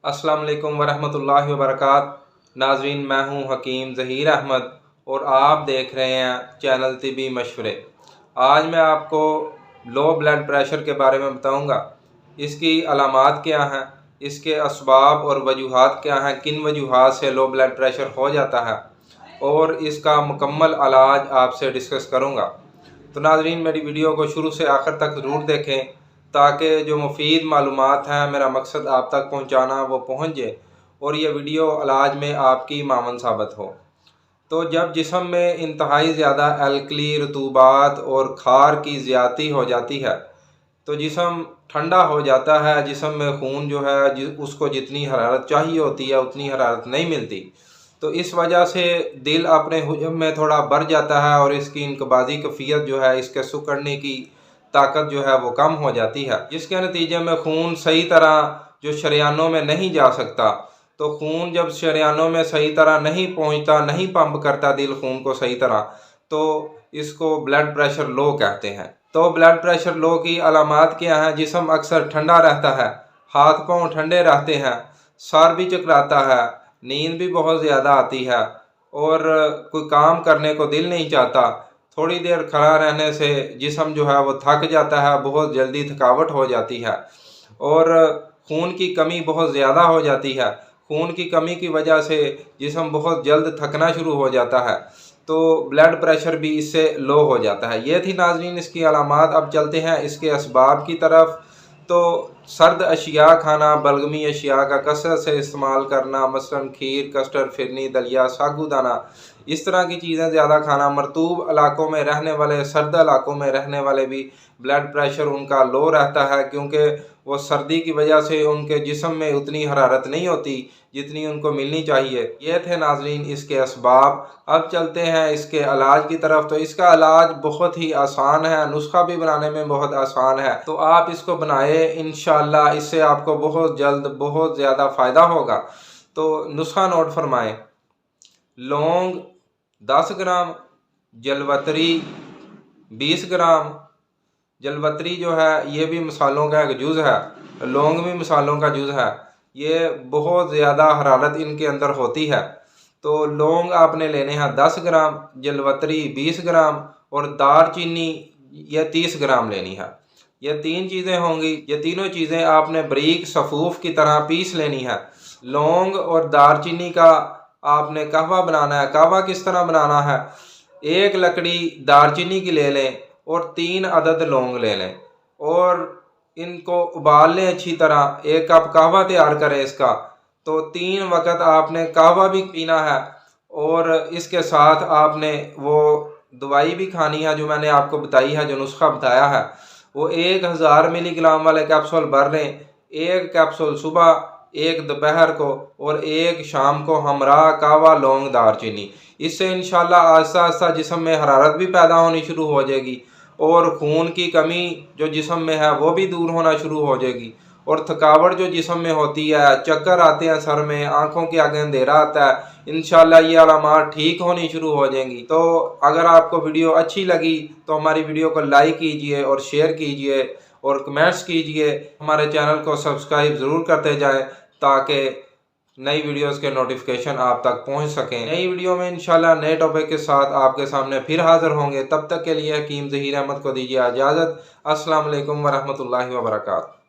अस्सलाम वालेकुम वरहमतुल्लाहि वबरकात। नाजरीन, मैं हूं हकीम ज़हीर अहमद और आप देख रहे हैं चैनल तिबी मशवरे। आज मैं आपको लो ब्लड प्रेशर के बारे में बताऊंगा। इसकी अलामात क्या हैं, इसके असबाब और वजूहात क्या हैं, किन वजूहात से लो ब्लड प्रेशर हो जाता है और इसका मुकम्मल इलाज आपसे डिस्कस करूंगा। तो नाजरीन, मेरी वीडियो को शुरू से आखिर तक ज़रूर देखें ताकि जो मुफीद मालूमात हैं, मेरा मकसद आप तक पहुंचाना, वो पहुंच जाए और ये वीडियो इलाज में आपकी मामन साबित हो। तो जब जिस्म में इंतहाई ज़्यादा एल्कली, रतूबात और खार की ज़्यादती हो जाती है तो जिस्म ठंडा हो जाता है। जिस्म में खून जो है उसको जितनी हरारत चाहिए होती है उतनी हरारत नहीं मिलती। तो इस वजह से दिल अपने हुज्म में थोड़ा बढ़ जाता है और इसकी इनकबाजी कैफियत जो है, इसके सुकड़ने की ताकत जो है वो कम हो जाती है, जिसके नतीजे में खून सही तरह जो शरियानों में नहीं जा सकता। तो खून जब शरियानों में सही तरह नहीं पहुंचता, नहीं पंप करता दिल खून को सही तरह, तो इसको ब्लड प्रेशर लो कहते हैं। तो ब्लड प्रेशर लो की अलामात क्या हैं? जिस्म अक्सर ठंडा रहता है, हाथ पांव ठंडे रहते हैं, सर भी चकराता है, नींद भी बहुत ज़्यादा आती है और कोई काम करने को दिल नहीं चाहता। थोड़ी देर खड़ा रहने से जिस्म जो है वो थक जाता है, बहुत जल्दी थकावट हो जाती है और खून की कमी बहुत ज़्यादा हो जाती है। खून की कमी की वजह से जिस्म बहुत जल्द थकना शुरू हो जाता है, तो ब्लड प्रेशर भी इससे लो हो जाता है। ये थी नाजरीन इसकी अलामात। अब चलते हैं इसके असबाब की तरफ। तो सर्द अशिया खाना, बलगमी अशिया का कसरत से इस्तेमाल करना, मसलन खीर, कस्टर्ड, फिरनी, दलिया, सागुदाना, इस तरह की चीज़ें ज़्यादा खाना। मरतूब इलाकों में रहने वाले, सर्द इलाकों में रहने वाले भी ब्लड प्रेशर उनका लो रहता है, क्योंकि वो सर्दी की वजह से उनके जिस्म में उतनी हरारत नहीं होती जितनी उनको मिलनी चाहिए। ये थे नाजरीन इसके असबाब। अब चलते हैं इसके इलाज की तरफ। तो इसका इलाज बहुत ही आसान है, नुस्खा भी बनाने में बहुत आसान है। तो आप इसको बनाए, इंशाअल्लाह इससे आपको बहुत जल्द बहुत ज़्यादा फ़ायदा होगा। तो नुस्खा नोट फरमाएँ। लौंग 10 ग्राम, जलवतरी 20 ग्राम। जलवतरी जो है ये भी मसालों का एक जुज़ है, लौंग भी मसालों का जुज़ है। ये बहुत ज़्यादा हरारत इनके अंदर होती है। तो लौंग आपने लेने हैं 10 ग्राम, जलवतरी 20 ग्राम और दालचीनी ये 30 ग्राम लेनी है। ये तीन चीज़ें होंगी। ये तीनों चीज़ें आपने बारीक सफ़ूफ की तरह पीस लेनी है। लौंग और दालचीनी का आपने कहवा बनाना है। कहवा किस तरह बनाना है? एक लकड़ी दालचीनी की ले लें और 3 अदद लौंग ले लें और इनको उबाल लें अच्छी तरह। 1 कप कहवा तैयार करें इसका। तो 3 वक्त आपने कहवा भी पीना है और इसके साथ आपने वो दवाई भी खानी है जो मैंने आपको बताई है, जो नुस्खा बताया है। वो 1000 मिलीग्राम वाले कैप्सूल भर लें। 1 कैप्सूल सुबह, 1 दोपहर को और 1 शाम को, हमरा कहवा, लौंग, दालचीनी। इससे इंशाल्लाह आहिस्ता आहिस्ता जिस्म में हरारत भी पैदा होनी शुरू हो जाएगी और खून की कमी जो जिस्म में है वो भी दूर होना शुरू हो जाएगी और थकावट जो जिस्म में होती है, चक्कर आते हैं सर में, आंखों के आगे अंधेरा आता है, इंशाल्लाह ये अलामात ठीक होनी शुरू हो जाएंगी। तो अगर आपको वीडियो अच्छी लगी तो हमारी वीडियो को लाइक कीजिए और शेयर कीजिए और कमेंट्स कीजिए। हमारे चैनल को सब्सक्राइब ज़रूर करते जाएं ताकि नई वीडियोस के नोटिफिकेशन आप तक पहुंच सकें। नई वीडियो में इंशाल्लाह नए टॉपिक के साथ आपके सामने फिर हाज़िर होंगे। तब तक के लिए हकीम ज़हीर अहमद को दीजिए इजाज़त। अस्सलाम वालेकुम वरहमतुल्लाहि वबरकातुहू।